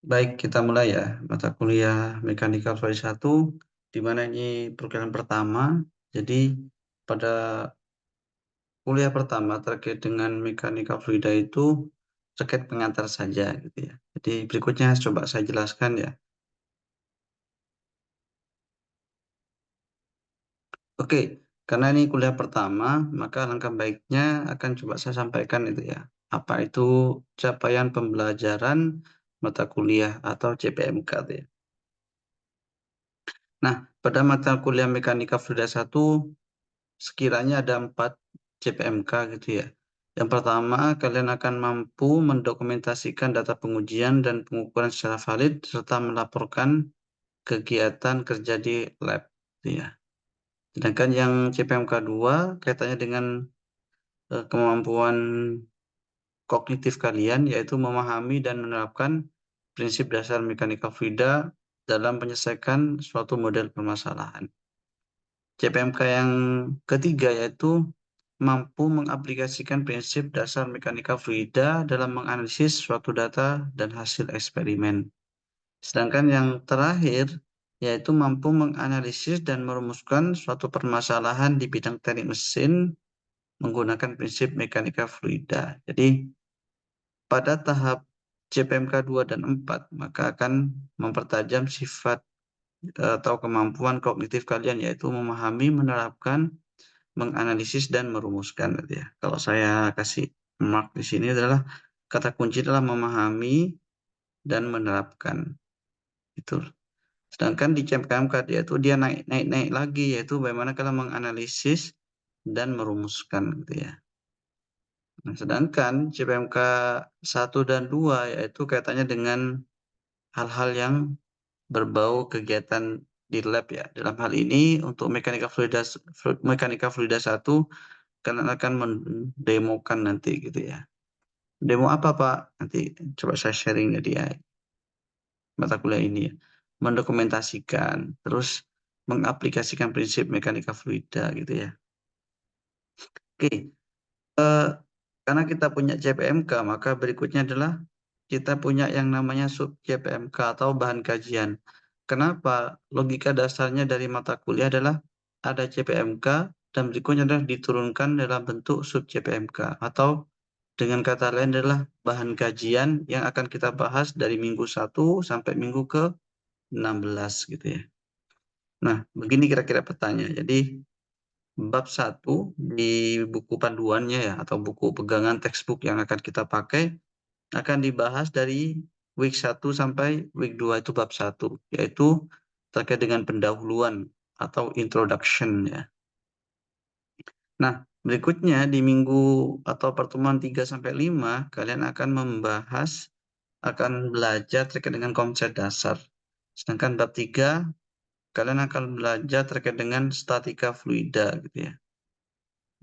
Baik, kita mulai ya. Mata kuliah Mekanika Fluid 1, di mana ini program pertama. Jadi, pada kuliah pertama terkait dengan mekanika fluida itu terkait pengantar saja gitu ya. Jadi, berikutnya coba saya jelaskan ya. Oke, karena ini kuliah pertama, maka langkah baiknya akan coba saya sampaikan itu ya. Apa itu capaian pembelajaran mata kuliah atau CPMK itu ya. Nah, pada mata kuliah Mekanika Fluida 1 sekiranya ada 4 CPMK gitu ya. Yang pertama, kalian akan mampu mendokumentasikan data pengujian dan pengukuran secara valid serta melaporkan kegiatan kerja di lab gitu ya. Sedangkan yang CPMK 2 kaitannya dengan kemampuan kognitif kalian, yaitu memahami dan menerapkan prinsip dasar mekanika fluida dalam menyelesaikan suatu model permasalahan. CPMK yang ketiga yaitu mampu mengaplikasikan prinsip dasar mekanika fluida dalam menganalisis suatu data dan hasil eksperimen. Sedangkan yang terakhir yaitu mampu menganalisis dan merumuskan suatu permasalahan di bidang teknik mesin menggunakan prinsip mekanika fluida. Jadi pada tahap CPMK 2 dan 4 maka akan mempertajam sifat atau kemampuan kognitif kalian, yaitu memahami, menerapkan, menganalisis dan merumuskan gitu ya. Kalau saya kasih mark di sini adalah kata kunci adalah memahami dan menerapkan itu. Sedangkan di CPMK yaitu dia naik lagi, yaitu bagaimana kalau menganalisis dan merumuskan gitu ya. Nah, sedangkan CPMK 1 dan 2 yaitu kaitannya dengan hal-hal yang berbau kegiatan di lab ya. Dalam hal ini untuk mekanika fluida 1 kalian akan mendemokan nanti gitu ya. Demo apa Pak? Nanti coba saya sharing ya dia mata kuliah ini ya. Mendokumentasikan, terus mengaplikasikan prinsip mekanika fluida gitu ya. Oke, karena kita punya CPMK, maka berikutnya adalah kita punya yang namanya sub CPMK atau bahan kajian. Kenapa? Logika dasarnya dari mata kuliah adalah ada CPMK dan berikutnya adalah diturunkan dalam bentuk sub CPMK atau dengan kata lain adalah bahan kajian yang akan kita bahas dari minggu 1 sampai minggu ke-16 gitu ya. Nah, begini kira-kira pertanyaan. Jadi bab 1 di buku panduannya ya atau buku pegangan textbook yang akan kita pakai akan dibahas dari week 1 sampai week 2 itu bab 1, yaitu terkait dengan pendahuluan atau introduction ya. Nah, berikutnya di minggu atau pertemuan 3 sampai 5 kalian akan belajar terkait dengan konsep dasar. Sedangkan bab 3 kalian akan belajar terkait dengan statika fluida gitu ya.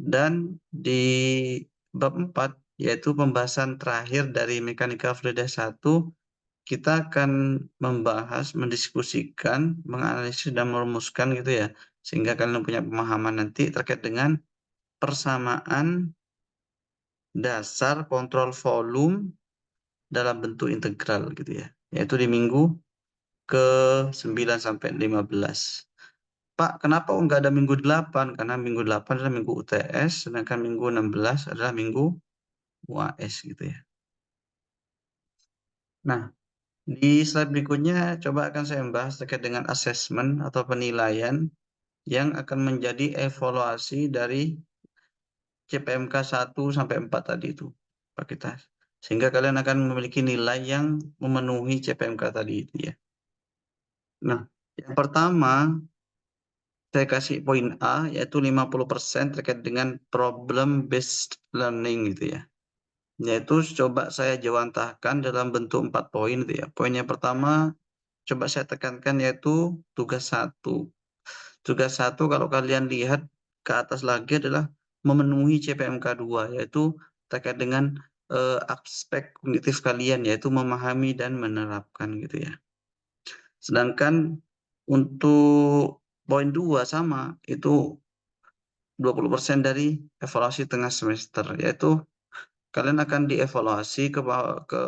Dan di bab 4 yaitu pembahasan terakhir dari mekanika fluida 1, kita akan membahas, mendiskusikan, menganalisis dan merumuskan gitu ya. Sehingga kalian punya pemahaman nanti terkait dengan persamaan dasar kontrol volume dalam bentuk integral gitu ya. Yaitu di minggu ke-9 sampai 15. Pak, kenapa nggak ada minggu 8? Karena minggu 8 adalah minggu UTS, sedangkan minggu 16 adalah minggu UAS gitu ya. Nah, di slide berikutnya coba akan saya bahas terkait dengan asesmen atau penilaian yang akan menjadi evaluasi dari CPMK 1 sampai 4 tadi itu, Pak kita. Sehingga kalian akan memiliki nilai yang memenuhi CPMK tadi itu ya. Nah, yang pertama saya kasih poin A yaitu 50% terkait dengan problem based learning gitu ya. Yaitu coba saya jawantahkan dalam bentuk 4 poin gitu ya. Poin yang pertama coba saya tekankan yaitu tugas 1. Tugas 1 kalau kalian lihat ke atas lagi adalah memenuhi CPMK 2 yaitu terkait dengan aspek kognitif kalian yaitu memahami dan menerapkan gitu ya. Sedangkan untuk poin 2 sama itu 20% dari evaluasi tengah semester yaitu kalian akan dievaluasi ke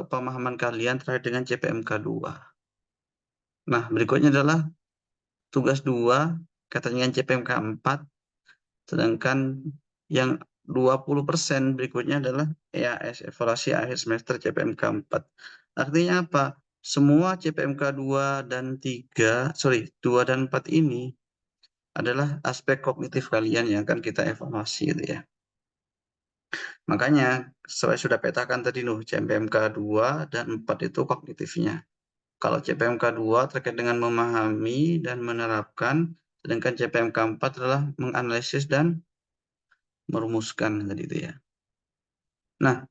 pemahaman kalian terkait dengan CPMK 2. Nah, berikutnya adalah tugas 2 kaitan dengan CPMK 4, sedangkan yang 20% berikutnya adalah EAS, evaluasi akhir semester CPMK 4. Artinya apa? Semua CPMK 2 dan 2 dan 4 ini adalah aspek kognitif kalian yang akan kita evaluasi gitu ya. Makanya saya sudah petakan tadi CPMK 2 dan 4 itu kognitifnya. Kalau CPMK 2 terkait dengan memahami dan menerapkan, sedangkan CPMK 4 adalah menganalisis dan merumuskan tadi itu ya. Nah,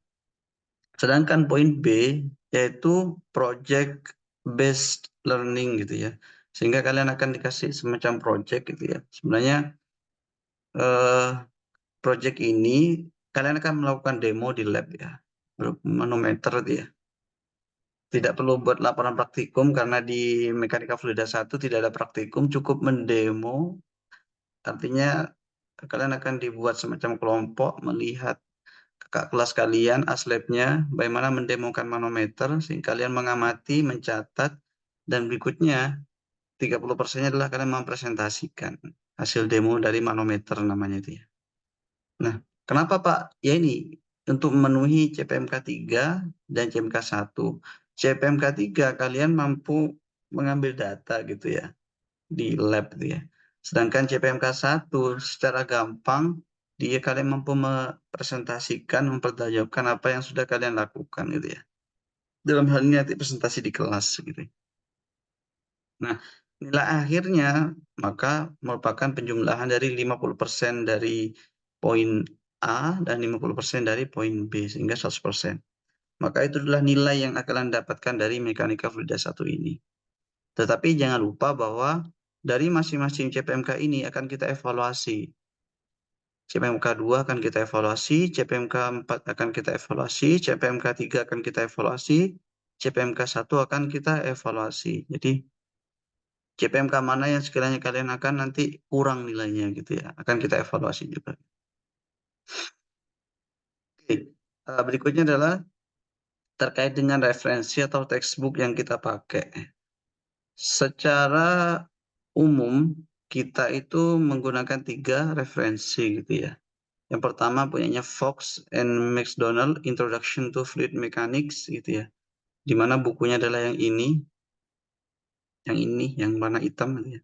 sedangkan poin B yaitu project based learning gitu ya. Sehingga kalian akan dikasih semacam project gitu ya. Sebenarnya eh, project ini kalian akan melakukan demo di lab ya. Manometer itu ya. Tidak perlu buat laporan praktikum karena di Mekanika Fluida 1 tidak ada praktikum, cukup mendemo. Artinya kalian akan dibuat semacam kelompok melihat kakak kelas kalian, aslabnya, bagaimana mendemokan manometer, sehingga kalian mengamati, mencatat, dan berikutnya 30%-nya adalah kalian mempresentasikan hasil demo dari manometer namanya itu ya. Nah, kenapa Pak? Ya ini, untuk memenuhi CPMK 3 dan CPMK 1. CPMK 3 kalian mampu mengambil data gitu ya, di lab gitu ya. Sedangkan CPMK 1 secara gampang, dia kalian mampu mempresentasikan, mempertanggungjawabkan apa yang sudah kalian lakukan gitu ya. Dalam hal ini nanti presentasi di kelas gitu ya. Nah, nilai akhirnya maka merupakan penjumlahan dari 50% dari poin A dan 50% dari poin B, sehingga 100%. Maka itu adalah nilai yang akan Anda dapatkan dari Mekanika Fluida 1 ini. Tetapi jangan lupa bahwa dari masing-masing CPMK ini akan kita evaluasi. CPMK 2 akan kita evaluasi, CPMK 4 akan kita evaluasi, CPMK 3 akan kita evaluasi, CPMK 1 akan kita evaluasi. Jadi CPMK mana yang sekiranya kalian akan nanti kurang nilainya gitu ya, akan kita evaluasi juga. Oke, berikutnya adalah terkait dengan referensi atau textbook yang kita pakai. Secara umum kita itu menggunakan 3 referensi gitu ya. Yang pertama punyanya Fox and McDonald Introduction to Fluid Mechanics gitu ya. Di mana bukunya adalah yang warna hitam gitu ya.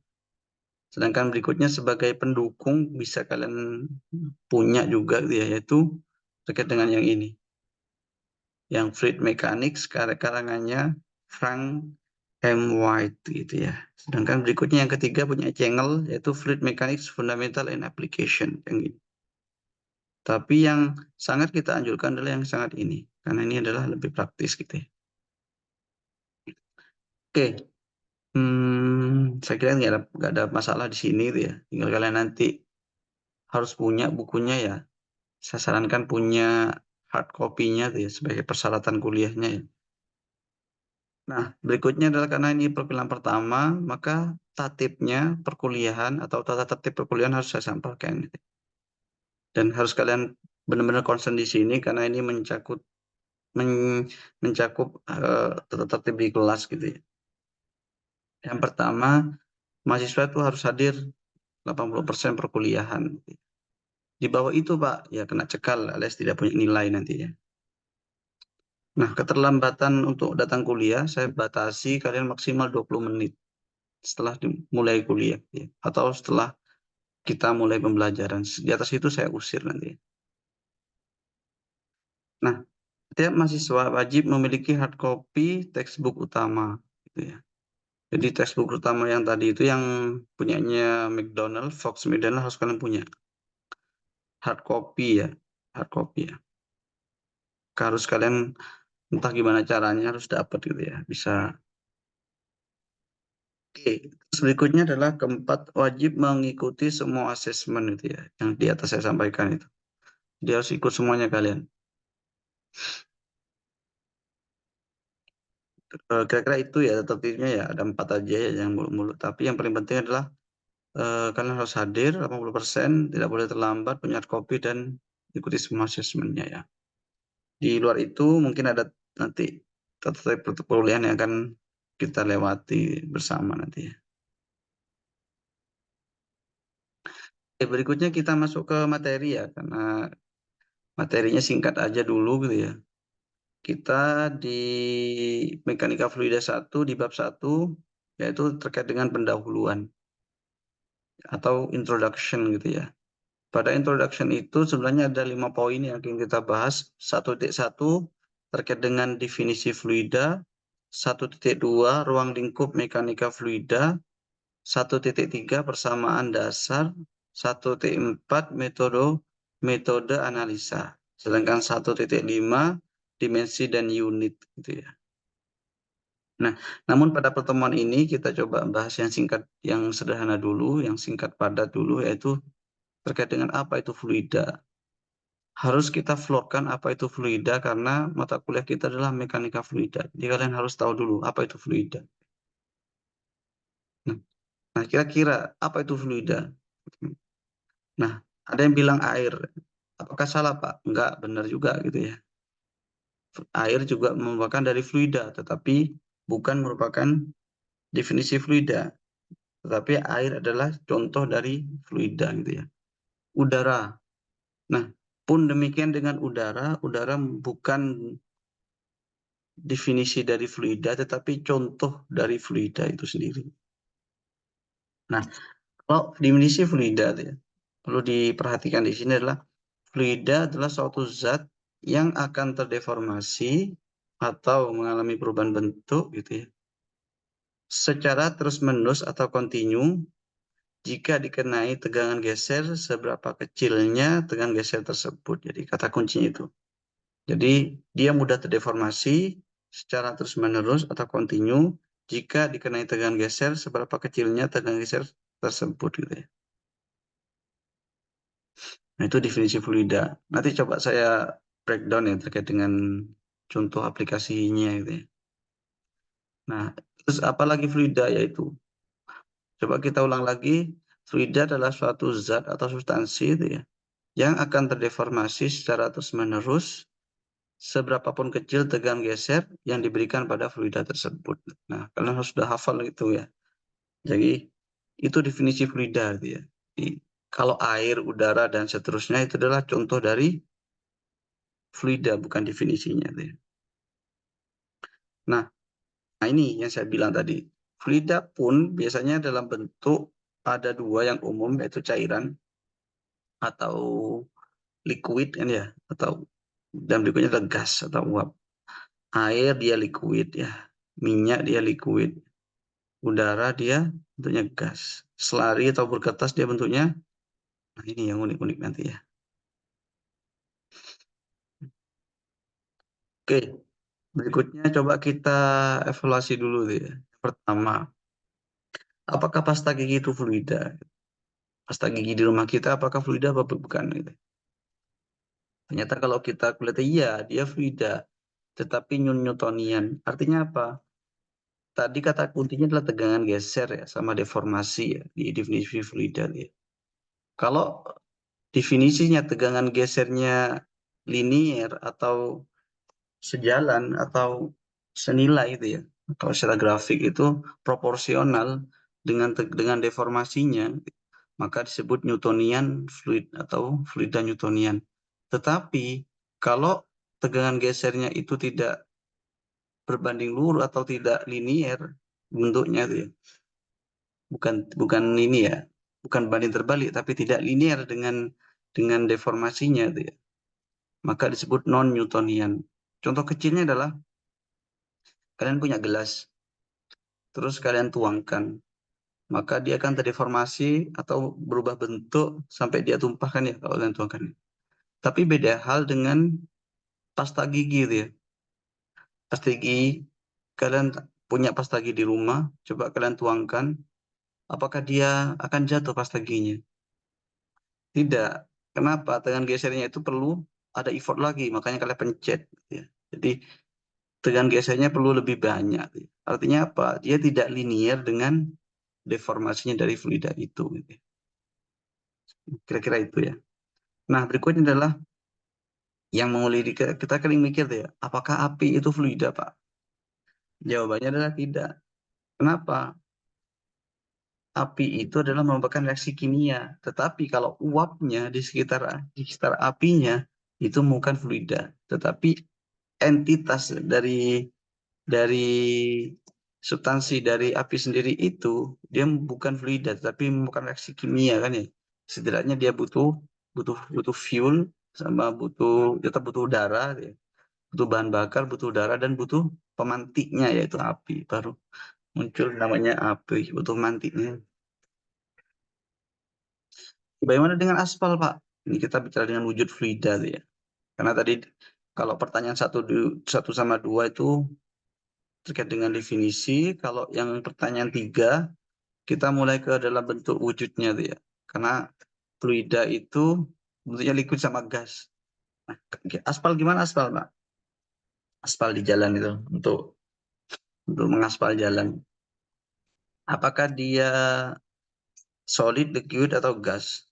Sedangkan berikutnya sebagai pendukung bisa kalian punya juga gitu ya, yaitu terkait dengan yang ini. Yang Fluid Mechanics karangannya Frank M. White gitu ya. Sedangkan berikutnya yang ketiga punya Cengel yaitu Fluid Mechanics Fundamental and Application yang ini. Tapi yang sangat kita anjurkan adalah yang sangat ini karena ini adalah lebih praktis gitu ya. Oke, saya kira nggak ada masalah di sini gitu ya. Tinggal kalian nanti harus punya bukunya ya. Saya sarankan punya hard copy-nya tuh ya sebagai persyaratan kuliahnya ya. Nah, berikutnya adalah karena ini perkuliahan pertama, maka tatipnya perkuliahan atau tata tertib perkuliahan harus saya sampaikan. Dan harus kalian benar-benar concern di sini karena ini mencakup tata tertib di kelas gitu ya. Yang pertama, mahasiswa itu harus hadir 80% perkuliahan. Di bawah itu Pak, ya kena cekal alias tidak punya nilai nanti ya. Nah, keterlambatan untuk datang kuliah, saya batasi kalian maksimal 20 menit setelah mulai kuliah. Ya. Atau setelah kita mulai pembelajaran. Di atas itu saya usir nanti. Nah, setiap mahasiswa wajib memiliki hard copy textbook utama. Gitu ya. Jadi textbook utama yang tadi itu yang punyanya McDonald, Fox McDonald harus kalian punya. Hard copy ya. Hard copy ya. Harus kalian entah gimana caranya harus dapat gitu ya. Bisa. Oke, berikutnya adalah keempat, wajib mengikuti semua asesmen itu ya, yang di atas saya sampaikan itu. Dia harus ikut semuanya kalian. Kira-kira itu ya tertibnya ya, ada 4 aja ya yang mulut-mulut. Tapi yang paling penting adalah kalian harus hadir 80%, tidak boleh terlambat, punya copy dan ikuti semua asesmennya ya. Di luar itu mungkin ada nanti tata perkuliahan yang akan kita lewati bersama nanti ya. Berikutnya kita masuk ke materi ya, karena materinya singkat aja dulu gitu ya. Kita di Mekanika Fluida 1 di bab 1 yaitu terkait dengan pendahuluan atau introduction gitu ya. Pada introduction itu sebenarnya ada 5 poin yang akan kita bahas. 1.1 terkait dengan definisi fluida, 1.2 ruang lingkup mekanika fluida, 1.3 persamaan dasar, 1.4 metode analisa. Sedangkan 1.5 dimensi dan unit gitu ya. Nah, namun pada pertemuan ini kita coba bahas yang singkat, yang sederhana dulu, yang singkat padat dulu, yaitu terkait dengan apa itu fluida. Harus kita florkan apa itu fluida karena mata kuliah kita adalah mekanika fluida. Jadi kalian harus tahu dulu apa itu fluida. Nah, kira-kira apa itu fluida? Nah, ada yang bilang air. Apakah salah, Pak? Enggak, benar juga gitu ya. Air juga merupakan dari fluida, tetapi bukan merupakan definisi fluida. Tetapi air adalah contoh dari fluida gitu ya. Udara. Nah, pun demikian dengan udara, udara bukan definisi dari fluida, tetapi contoh dari fluida itu sendiri. Nah, kalau definisi fluida ya, perlu diperhatikan di sini adalah fluida adalah suatu zat yang akan terdeformasi atau mengalami perubahan bentuk gitu ya, secara terus-menerus atau kontinu jika dikenai tegangan geser seberapa kecilnya tegangan geser tersebut. Jadi kata kuncinya itu. Jadi dia mudah terdeformasi secara terus-menerus atau kontinu jika dikenai tegangan geser seberapa kecilnya tegangan geser tersebut gitu ya. Nah, itu definisi fluida. Nanti coba saya breakdown ya terkait dengan contoh aplikasinya gitu ya. Nah, terus apa lagi fluida yaitu? Coba kita ulang lagi, fluida adalah suatu zat atau substansi itu ya, yang akan terdeformasi secara terus-menerus seberapapun kecil tegangan geser yang diberikan pada fluida tersebut. Nah, kalian harus sudah hafal itu ya. Jadi, itu definisi fluida gitu ya. Jadi, kalau air, udara, dan seterusnya itu adalah contoh dari fluida, bukan definisinya. Gitu ya. Nah, ini yang saya bilang tadi. Fluida pun biasanya dalam bentuk ada dua yang umum, yaitu cairan atau liquid kan ya, atau dan berikutnya adalah gas atau uap. Air dia liquid ya, minyak dia liquid, udara dia bentuknya gas, selari atau berkertas dia bentuknya, nah ini yang unik-unik nanti ya. Oke, berikutnya coba kita evaluasi dulu ya. Pertama, apakah pasta gigi itu fluida? Pasta gigi di rumah kita apakah fluida atau bukan gitu. Ternyata kalau kita lihat iya dia fluida, tetapi Newtonian. Artinya apa? Tadi kata kuncinya adalah tegangan geser ya, sama deformasi ya di definisi fluida ya. Kalau definisinya tegangan gesernya linier atau sejalan atau senilai itu ya. Kalau secara grafik itu proporsional dengan deformasinya, maka disebut Newtonian fluid atau fluida Newtonian. Tetapi kalau tegangan gesernya itu tidak berbanding lurus atau tidak linier bentuknya itu ya. Bukan ini ya. Bukan banding terbalik tapi tidak linier dengan deformasinya itu ya. Maka disebut non Newtonian. Contoh kecilnya adalah kalian punya gelas, terus kalian tuangkan, maka dia akan terdeformasi atau berubah bentuk sampai dia tumpahkan ya kalau kalian tuangkan. Tapi beda hal dengan pasta gigi itu ya. Pasta gigi, kalian punya pasta gigi di rumah, coba kalian tuangkan, apakah dia akan jatuh pasta giginya? Tidak. Kenapa? Tegangan gesernya itu perlu ada effort lagi, makanya kalian pencet. Ya. Jadi tegangan gesernya perlu lebih banyak. Artinya apa? Dia tidak linier dengan deformasinya dari fluida itu. Kira-kira itu ya. Nah, berikutnya adalah Yang menguli kita kering mikir tuh ya, apakah api itu fluida, Pak? Jawabannya adalah tidak. Kenapa? Api itu adalah merupakan reaksi kimia, tetapi kalau uapnya di sekitar apinya itu bukan fluida, tetapi entitas dari substansi dari api sendiri itu dia bukan fluida, tetapi bukan reaksi kimia kan ya. Setidaknya dia butuh butuh butuh fuel, sama tetap butuh udara, ya. Butuh bahan bakar, butuh udara, dan butuh pemantiknya yaitu api. Baru muncul namanya api, butuh mantiknya. Bagaimana dengan aspal, Pak? Ini kita bicara dengan wujud fluida tuh ya. Karena tadi kalau pertanyaan satu sama dua itu terkait dengan definisi, kalau yang pertanyaan tiga kita mulai ke dalam bentuk wujudnya tuh ya. Karena fluida itu bentuknya liquid sama gas. Nah, aspal gimana aspal, Pak? Aspal di jalan itu untuk mengaspal jalan. Apakah dia solid, liquid, atau gas?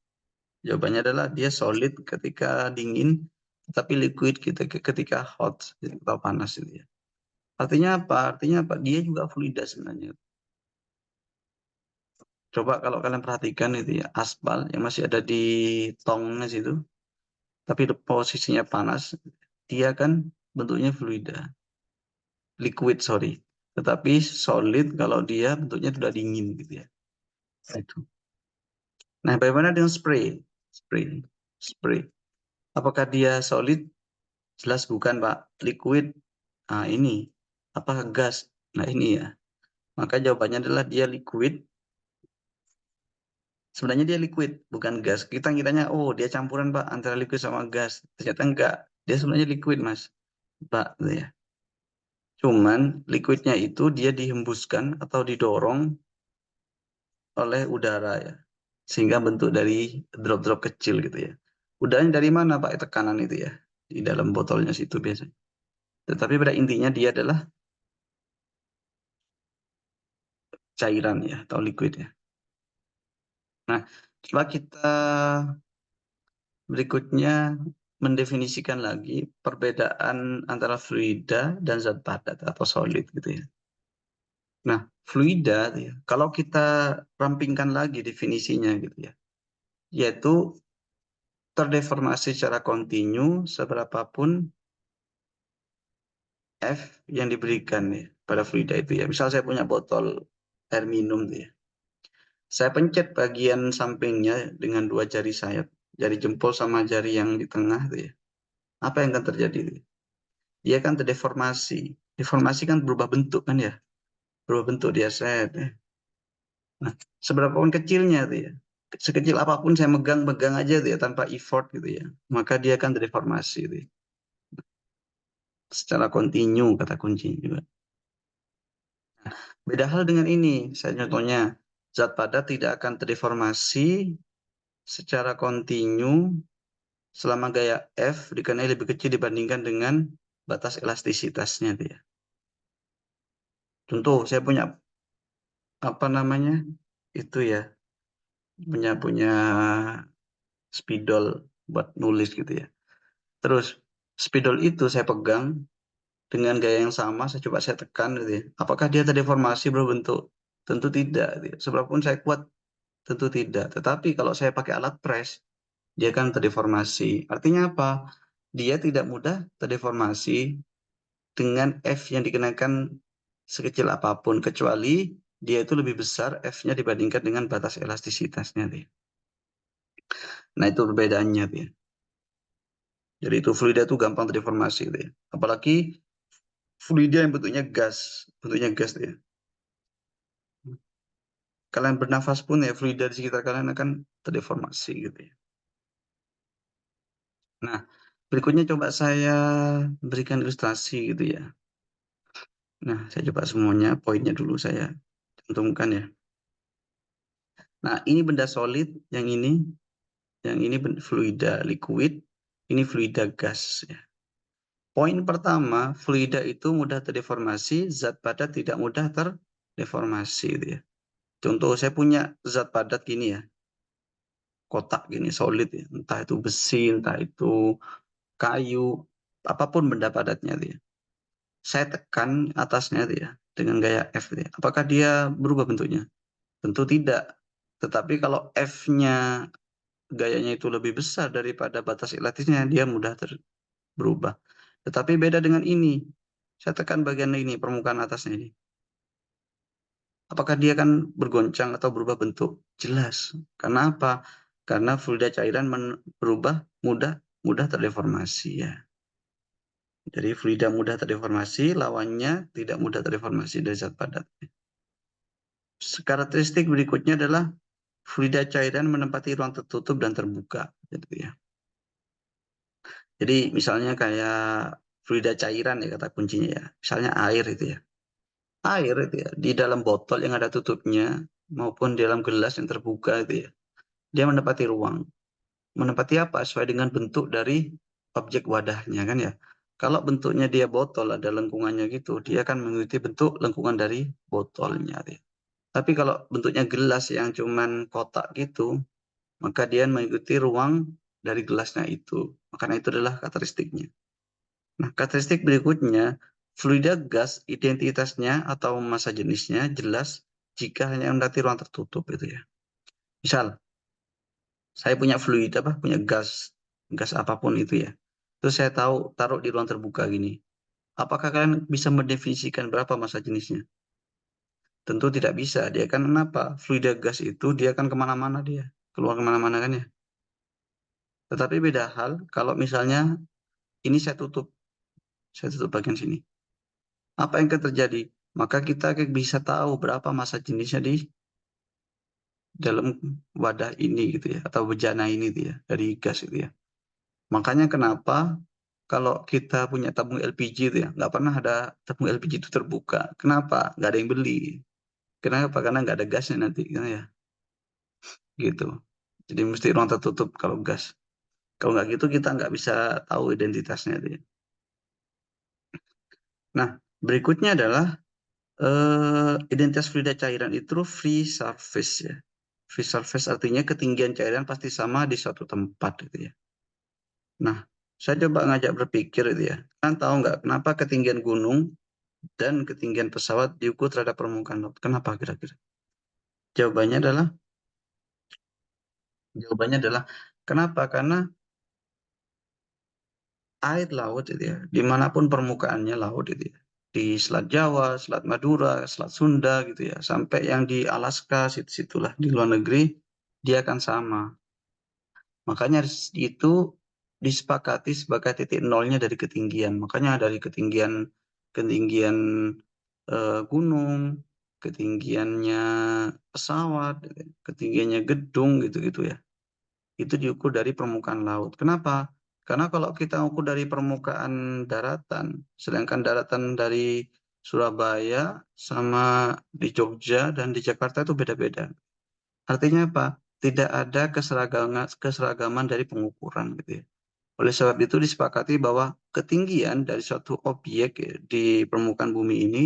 Jawabannya adalah dia solid ketika dingin, tapi liquid ketika hot atau panas itu ya. Artinya apa? Artinya apa? Dia juga fluida sebenarnya. Coba kalau kalian perhatikan itu ya, aspal yang masih ada di tongnya situ, tapi posisinya panas, dia kan bentuknya fluida, liquid sorry. Tetapi solid kalau dia bentuknya sudah dingin gitu ya. Nah, itu. Nah, bagaimana dengan spray? Spray, spray. Apakah dia solid? Jelas bukan, Pak. Liquid. Nah, ini. Apakah gas? Nah, ini ya. Maka jawabannya adalah dia liquid. Sebenarnya dia liquid, bukan gas. Kita kiranya, oh dia campuran, Pak, antara liquid sama gas. Ternyata enggak. Dia sebenarnya liquid, Mas. Pak, gitu ya. Cuman liquidnya itu dia dihembuskan atau didorong oleh udara ya. Sehingga bentuk dari drop-drop kecil gitu ya. Udaranya dari mana, Pak? Tekanan itu ya. Di dalam botolnya situ biasanya. Tetapi pada intinya dia adalah cairan ya, atau liquid ya. Nah, coba kita berikutnya mendefinisikan lagi perbedaan antara fluida dan zat padat atau solid gitu ya. Nah, fluida ya, kalau kita rampingkan lagi definisinya gitu ya, yaitu terdeformasi secara kontinu seberapapun F yang diberikan ya pada fluida itu ya. Misal saya punya botol air minum tuh ya. Saya pencet bagian sampingnya dengan dua jari saya, jari jempol sama jari yang di tengah tuh ya. Apa yang akan terjadi? Dia kan terdeformasi. Deformasi kan berubah bentuk kan ya. Berubah bentuk dia set. Ya. Nah, seberapa pun kecilnya tuh ya. Sekecil apapun saya megang aja tuh ya tanpa effort gitu ya. Maka dia akan terdeformasi tuh ya. Secara kontinu kata kunci juga. Beda hal dengan ini. Saya contohnya zat padat tidak akan terdeformasi secara kontinu selama gaya F dikenai lebih kecil dibandingkan dengan batas elastisitasnya tuh ya. Contoh, saya punya apa namanya itu ya, punya spidol buat nulis gitu ya. Terus spidol itu saya pegang dengan gaya yang sama, saya tekan gitu ya. Apakah dia terdeformasi berbentuk? Tentu tidak. Gitu ya. Seberapun saya kuat, tentu tidak. Tetapi kalau saya pakai alat press, dia akan terdeformasi. Artinya apa? Dia tidak mudah terdeformasi dengan F yang dikenakan sekecil apapun, kecuali dia itu lebih besar F-nya dibandingkan dengan batas elastisitasnya. Nah, itu perbedaannya. Jadi itu fluida itu gampang terdeformasi. Apalagi fluida yang bentuknya gas ya. Kalian bernafas pun ya fluida di sekitar kalian akan terdeformasi gitu ya. Nah, berikutnya coba saya berikan ilustrasi gitu ya. Nah, saya coba semuanya, poinnya dulu saya cantumkan ya. Nah, ini benda solid, yang ini fluida liquid, ini fluida gas ya. Poin pertama, fluida itu mudah terdeformasi, zat padat tidak mudah terdeformasi gitu ya. Contoh saya punya zat padat gini ya, kotak gini solid ya, entah itu besi, entah itu kayu, apapun benda padatnya dia. Saya tekan atasnya dia dengan gaya F dia. Apakah dia berubah bentuknya? Tentu tidak. Tetapi kalau F-nya gayanya itu lebih besar daripada batas lattisnya, dia mudah berubah. Tetapi beda dengan ini. Saya tekan bagian ini, permukaan atasnya ini. Apakah dia akan bergoncang atau berubah bentuk? Jelas. Karena apa? Karena fluida cairan berubah mudah terdeformasi ya. Jadi fluida mudah terdeformasi, lawannya tidak mudah terdeformasi dari zat padat. Karakteristik berikutnya adalah fluida cairan menempati ruang tertutup dan terbuka. Gitu ya. Jadi misalnya kayak fluida cairan ya kata kuncinya ya. Misalnya air itu ya. Air itu ya di dalam botol yang ada tutupnya maupun di dalam gelas yang terbuka itu ya. Dia menempati ruang. Menempati apa? Sesuai dengan bentuk dari objek wadahnya kan ya. Kalau bentuknya dia botol ada lengkungannya gitu, dia akan mengikuti bentuk lengkungan dari botolnya. Ya. Tapi kalau bentuknya gelas yang cuman kotak gitu, maka dia mengikuti ruang dari gelasnya itu. Makanya itu adalah karakteristiknya. Nah, karakteristik berikutnya, fluida gas identitasnya atau massa jenisnya jelas jika hanya mendapati ruang tertutup itu ya. Misal, saya punya fluid punya gas apapun itu ya. Terus saya taruh di ruang terbuka gini. Apakah kalian bisa mendefinisikan berapa massa jenisnya? Tentu tidak bisa. Dia kan kenapa? Fluida gas itu dia akan kemana-mana dia. Keluar kemana-mana kan ya. Tetapi beda hal kalau misalnya ini saya tutup bagian sini. Apa yang akan terjadi? Maka kita bisa tahu berapa massa jenisnya di dalam wadah ini gitu ya, atau bejana ini gitu ya, dari gas itu ya. Makanya kenapa kalau kita punya tabung LPG itu ya, nggak pernah ada tabung LPG itu terbuka. Kenapa? Nggak ada yang beli. Kenapa? Karena nggak ada gasnya nanti, gitu ya. Gitu. Jadi mesti ruang tertutup kalau gas. Kalau nggak gitu kita nggak bisa tahu identitasnya itu ya. Nah, berikutnya adalah identitas fluida cairan itu free surface ya. Free surface artinya ketinggian cairan pasti sama di suatu tempat gitu ya. Nah, saya coba ngajak berpikir itu ya. Kan tahu nggak kenapa ketinggian gunung dan ketinggian pesawat diukur terhadap permukaan laut? Kenapa kira-kira? Jawabannya adalah kenapa? Karena air laut itu ya, dimanapun permukaannya laut itu ya, di Selat Jawa, Selat Madura, Selat Sunda gitu ya, sampai yang di Alaska, situ-situlah di luar negeri, dia akan sama. Makanya itu disepakati sebagai titik nolnya dari ketinggian. Makanya dari ketinggian ketinggian gunung, ketinggiannya pesawat, ketinggiannya gedung gitu-gitu ya. Itu diukur dari permukaan laut. Kenapa? Karena kalau kita ukur dari permukaan daratan, sedangkan daratan dari Surabaya sama di Jogja dan di Jakarta itu beda-beda. Artinya apa? Tidak ada keseragaman dari pengukuran gitu ya. Oleh sebab itu disepakati bahwa ketinggian dari suatu objek ya, di permukaan bumi ini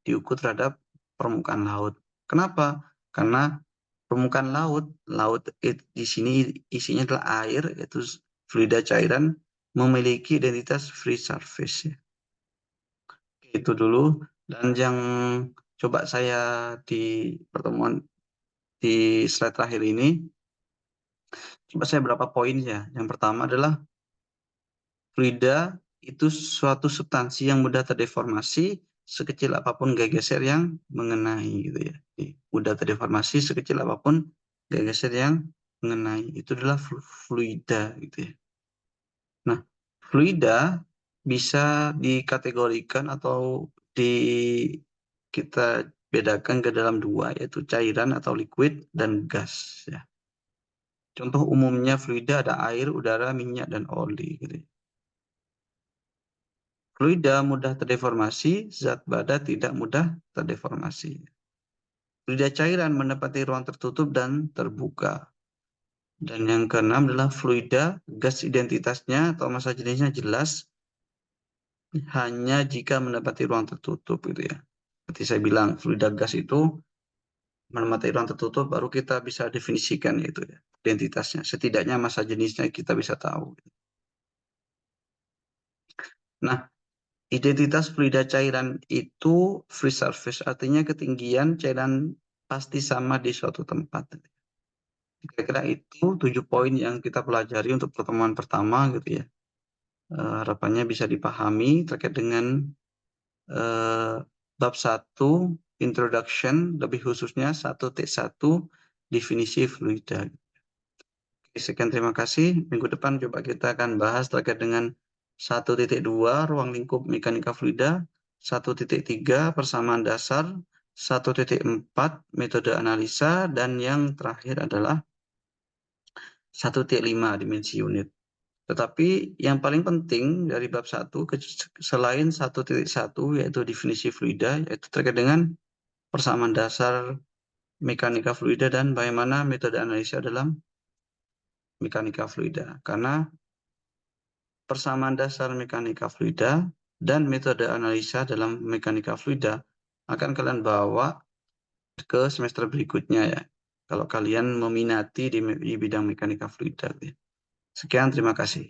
diukur terhadap permukaan laut. Kenapa? Karena permukaan laut di sini isinya adalah air, yaitu fluida cairan, memiliki identitas free surface. Ya. Itu dulu. Dan yang coba saya di pertemuan di slide terakhir ini, coba saya berapa poin ya. Yang pertama adalah fluida itu suatu substansi yang mudah terdeformasi sekecil apapun gaya geser yang mengenai gitu ya. Jadi, mudah terdeformasi sekecil apapun gaya geser yang mengenai. Itu adalah fluida gitu ya. Nah, fluida bisa dikategorikan atau di kita bedakan ke dalam dua yaitu cairan atau liquid dan gas ya. Contoh umumnya fluida ada air, udara, minyak dan oli gitu ya. Fluida mudah terdeformasi, zat badan tidak mudah terdeformasi. Fluida cairan menempati ruang tertutup dan terbuka. Dan yang keenam adalah fluida, gas identitasnya atau massa jenisnya jelas hanya jika menempati ruang tertutup gitu ya. Seperti saya bilang, fluida gas itu menempati ruang tertutup baru kita bisa definisikan itu ya, identitasnya. Setidaknya massa jenisnya kita bisa tahu. Nah, identitas fluida cairan itu free surface, artinya ketinggian cairan pasti sama di suatu tempat. Kira-kira itu 7 poin yang kita pelajari untuk pertemuan pertama gitu ya. Harapannya bisa dipahami terkait dengan bab 1 introduction, lebih khususnya 1.1 definisi fluida. Oke, sekian, terima kasih. Minggu depan coba kita akan bahas terkait dengan 1.2 ruang lingkup mekanika fluida, 1.3 persamaan dasar, 1.4 metode analisa, dan yang terakhir adalah 1.5 dimensi unit. Tetapi yang paling penting dari bab 1 selain 1.1 yaitu definisi fluida, yaitu terkait dengan persamaan dasar mekanika fluida dan bagaimana metode analisa dalam mekanika fluida. Karena persamaan dasar mekanika fluida dan metode analisa dalam mekanika fluida akan kalian bawa ke semester berikutnya ya. Kalau kalian meminati di bidang mekanika fluida. Sekian, terima kasih.